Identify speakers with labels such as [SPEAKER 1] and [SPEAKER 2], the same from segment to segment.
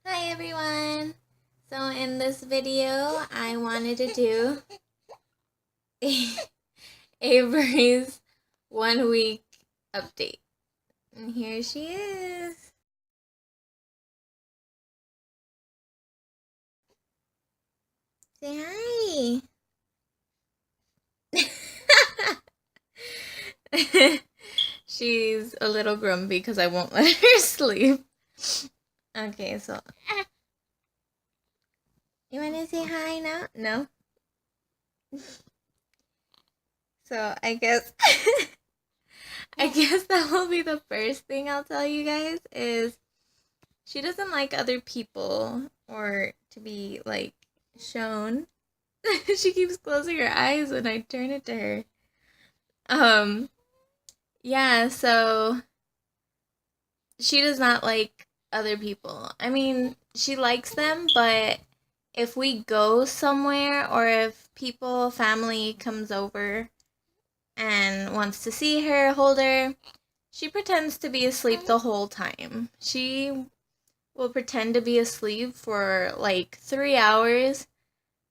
[SPEAKER 1] Hi everyone! So in this video, I wanted to do Avery's 1 week update. And here she is. Say hi! She's a little grumpy because I won't let her sleep. Okay, so you want to say hi now? No? So I guess that will be the first thing I'll tell you guys is she doesn't like other people or to be like shown. She keeps closing her eyes when I turn it to her. Yeah, so she does not like other people. I mean, she likes them, but if we go somewhere or if family comes over and wants to see her, hold her, she pretends to be asleep the whole time. She will pretend to be asleep for like 3 hours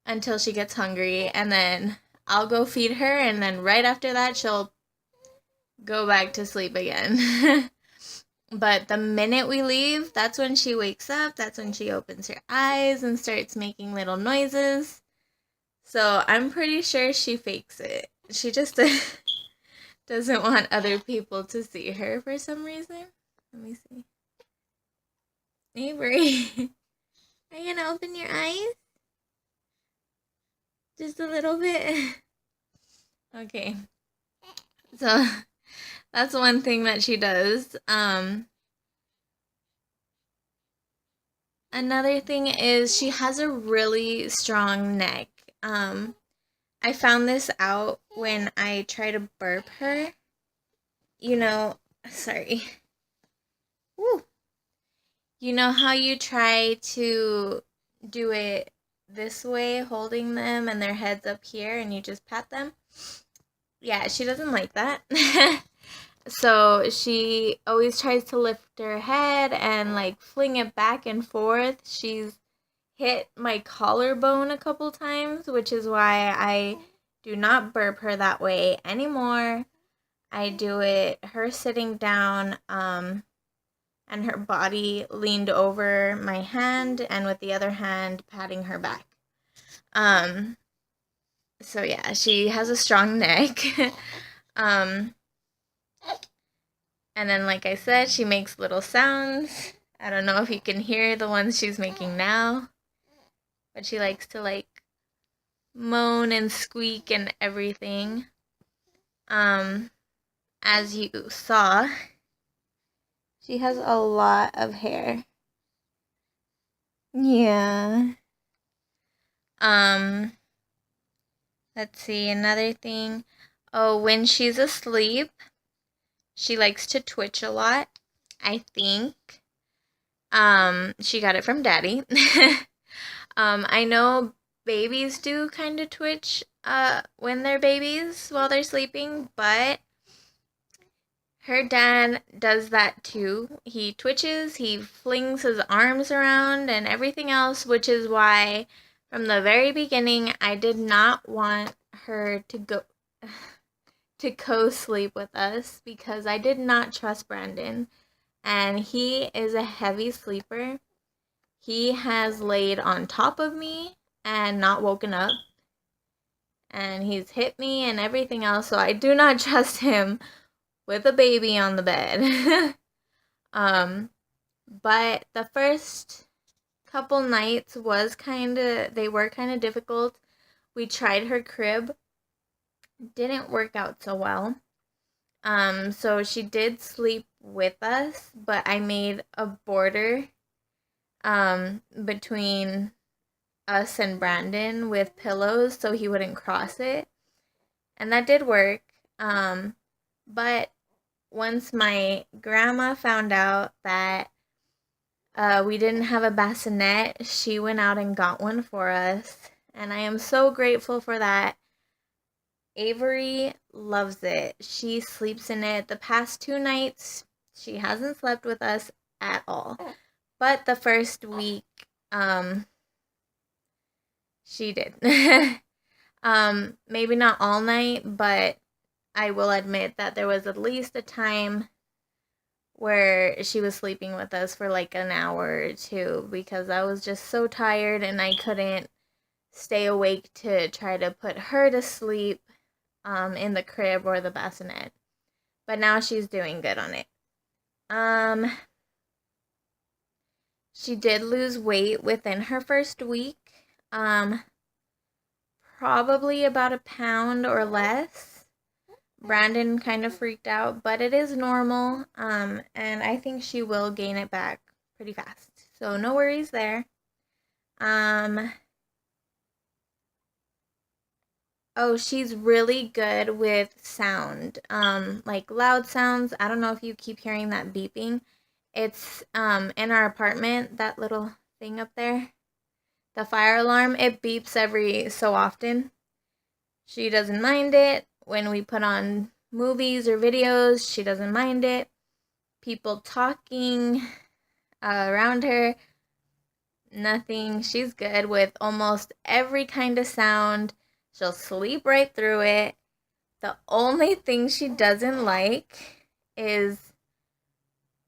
[SPEAKER 1] until she gets hungry, and then I'll go feed her, and then right after that, she'll go back to sleep again. But the minute we leave, that's when she wakes up, that's when she opens her eyes and starts making little noises. So I'm pretty sure she fakes it. She just doesn't want other people to see her for some reason. Let me see. Avery, are you gonna open your eyes? Just a little bit? Okay. So that's one thing that she does. Another thing is she has a really strong neck. I found this out when I try to burp her. You know, sorry. Woo. You know how you try to do it this way, holding them and their heads up here, and you just pat them? Yeah, she doesn't like that. So she always tries to lift her head and like fling it back and forth. She's hit my collarbone a couple times, which is why I do not burp her that way anymore. I do it her sitting down and her body leaned over my hand and with the other hand patting her back. So yeah, she has a strong neck. And then like I said, she makes little sounds. I don't know if you can hear the ones she's making now, but she likes to like moan and squeak and everything. As you saw, she has a lot of hair. Yeah. Let's see, another thing. Oh, when she's asleep, she likes to twitch a lot, I think. She got it from Daddy. I know babies do kind of twitch when they're babies while they're sleeping, but her dad does that too. He twitches, he flings his arms around and everything else, which is why from the very beginning I did not want her to co-sleep with us because I did not trust Brandon, and he is a heavy sleeper. He has laid on top of me and not woken up, and he's hit me and everything else, so I do not trust him with a baby on the bed. But the first couple nights they were kind of difficult. We tried her crib, didn't work out so well. So she did sleep with us, but I made a border between us and Brandon with pillows so he wouldn't cross it. And that did work. But once my grandma found out that we didn't have a bassinet, she went out and got one for us. And I am so grateful for that. Avery loves it. She sleeps in it. The past 2 nights, she hasn't slept with us at all. But the first week, she did. Maybe not all night, but I will admit that there was at least a time where she was sleeping with us for like an hour or two because I was just so tired and I couldn't stay awake to try to put her to sleep in the crib or the bassinet. But now she's doing good on it. She did lose weight within her first week. Probably about a pound or less. Brandon kind of freaked out, but it is normal. And I think she will gain it back pretty fast. So no worries there. Oh, she's really good with sound. Like loud sounds. I don't know if you keep hearing that beeping. It's in our apartment, that little thing up there. The fire alarm, it beeps every so often. She doesn't mind it. When we put on movies or videos, she doesn't mind it. People talking around her, nothing. She's good with almost every kind of sound. She'll sleep right through it. The only thing she doesn't like is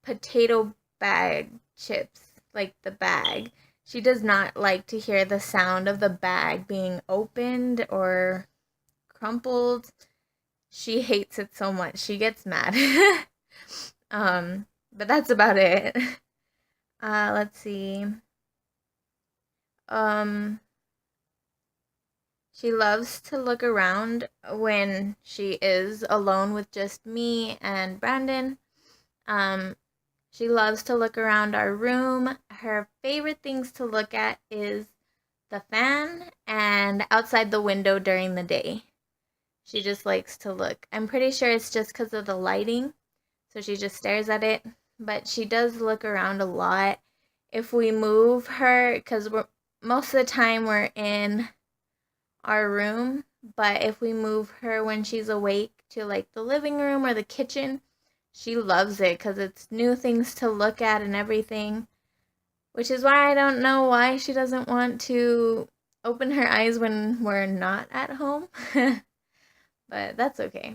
[SPEAKER 1] potato bag chips, like the bag. She does not like to hear the sound of the bag being opened or crumpled. She hates it so much. She gets mad. But that's about it. Let's see. She loves to look around when she is alone with just me and Brandon. She loves to look around our room. Her favorite things to look at is the fan and outside the window during the day. She just likes to look. I'm pretty sure it's just because of the lighting, so she just stares at it. But she does look around a lot. If we move her, because most of the time we're in our room, but if we move her when she's awake to like the living room or the kitchen, she loves it because it's new things to look at and everything, which is why I don't know why she doesn't want to open her eyes when we're not at home. But that's okay.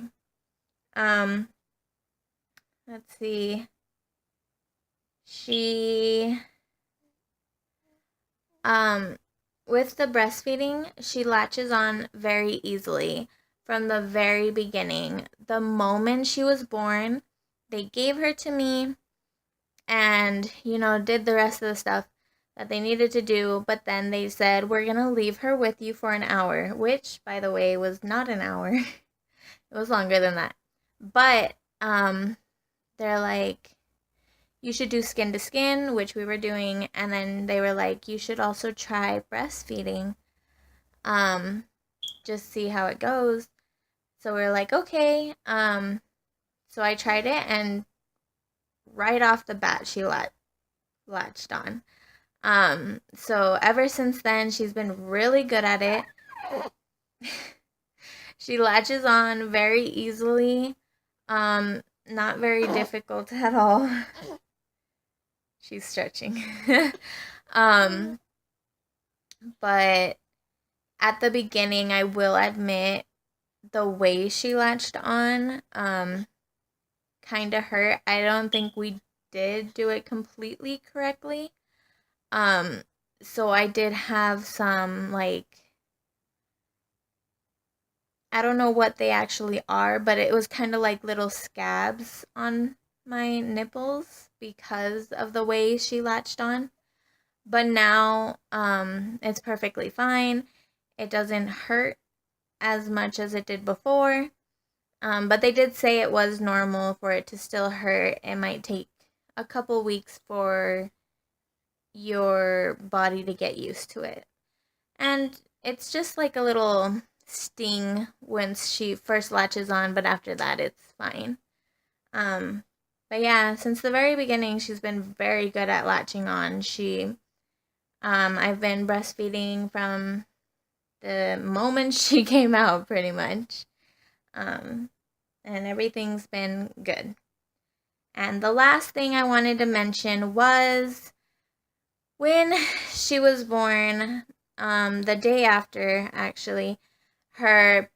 [SPEAKER 1] Let's see. She with the breastfeeding, she latches on very easily from the very beginning. The moment she was born, they gave her to me and, did the rest of the stuff that they needed to do. But then they said, we're going to leave her with you for an hour, which, by the way, was not an hour. It was longer than that. But they're like, you should do skin to skin, which we were doing, and then they were like, you should also try breastfeeding. Just see how it goes. So we are like, okay. So I tried it, and right off the bat, she latched on. So ever since then, she's been really good at it. She latches on very easily. Not very difficult at all. She's stretching. But at the beginning, I will admit the way she latched on kind of hurt. I don't think we did do it completely correctly. So I did have some, like, I don't know what they actually are, but it was kind of like little scabs on my nipples because of the way she latched on. But now it's perfectly fine. It doesn't hurt as much as it did before. But they did say it was normal for it to still hurt. It might take a couple weeks for your body to get used to it. And it's just like a little sting once she first latches on, but after that it's fine. But yeah, since the very beginning, she's been very good at latching on. I've been breastfeeding from the moment she came out, pretty much. And everything's been good. And the last thing I wanted to mention was When she was born, the day after, actually, her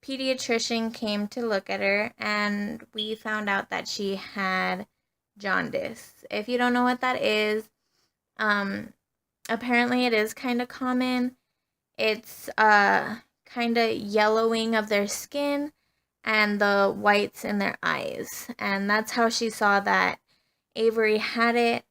[SPEAKER 1] pediatrician came to look at her, and we found out that she had jaundice. If you don't know what that is, apparently it is kind of common. It's kind of yellowing of their skin and the whites in their eyes, and that's how she saw that Avary had it.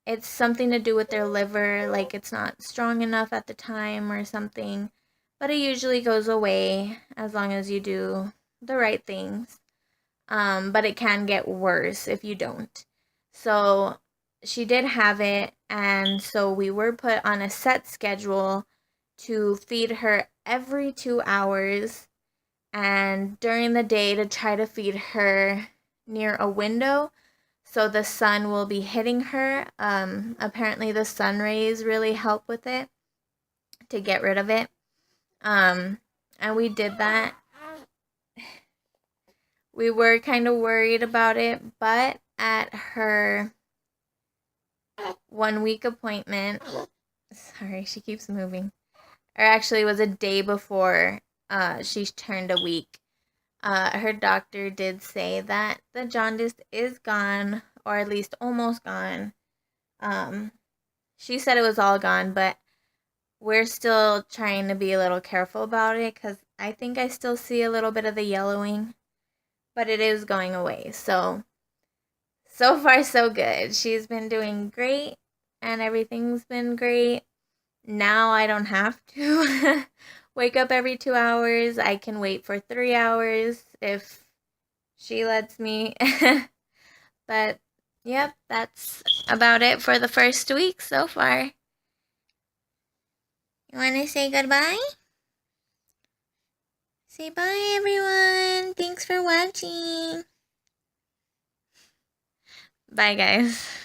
[SPEAKER 1] It's something to do with their liver, like it's not strong enough at the time or something, but it usually goes away as long as you do the right things. But it can get worse if you don't. So she did have it, and so we were put on a set schedule to feed her every 2 hours, and during the day to try to feed her near a window so the sun will be hitting her. Apparently the sun rays really help with it to get rid of it. And we did that. We were kind of worried about it, but at her 1 week appointment, sorry, she keeps moving. Or actually, it was a day before she turned a week. Her doctor did say that the jaundice is gone, or at least almost gone. She said it was all gone, but we're still trying to be a little careful about it because I think I still see a little bit of the yellowing, but it is going away. So far, so good. She's been doing great, and everything's been great. Now I don't have to wake up every 2 hours. I can wait for 3 hours if she lets me. But, yep, that's about it for the first week so far. You want to say goodbye? Say bye, everyone. Thanks for watching. Bye, guys.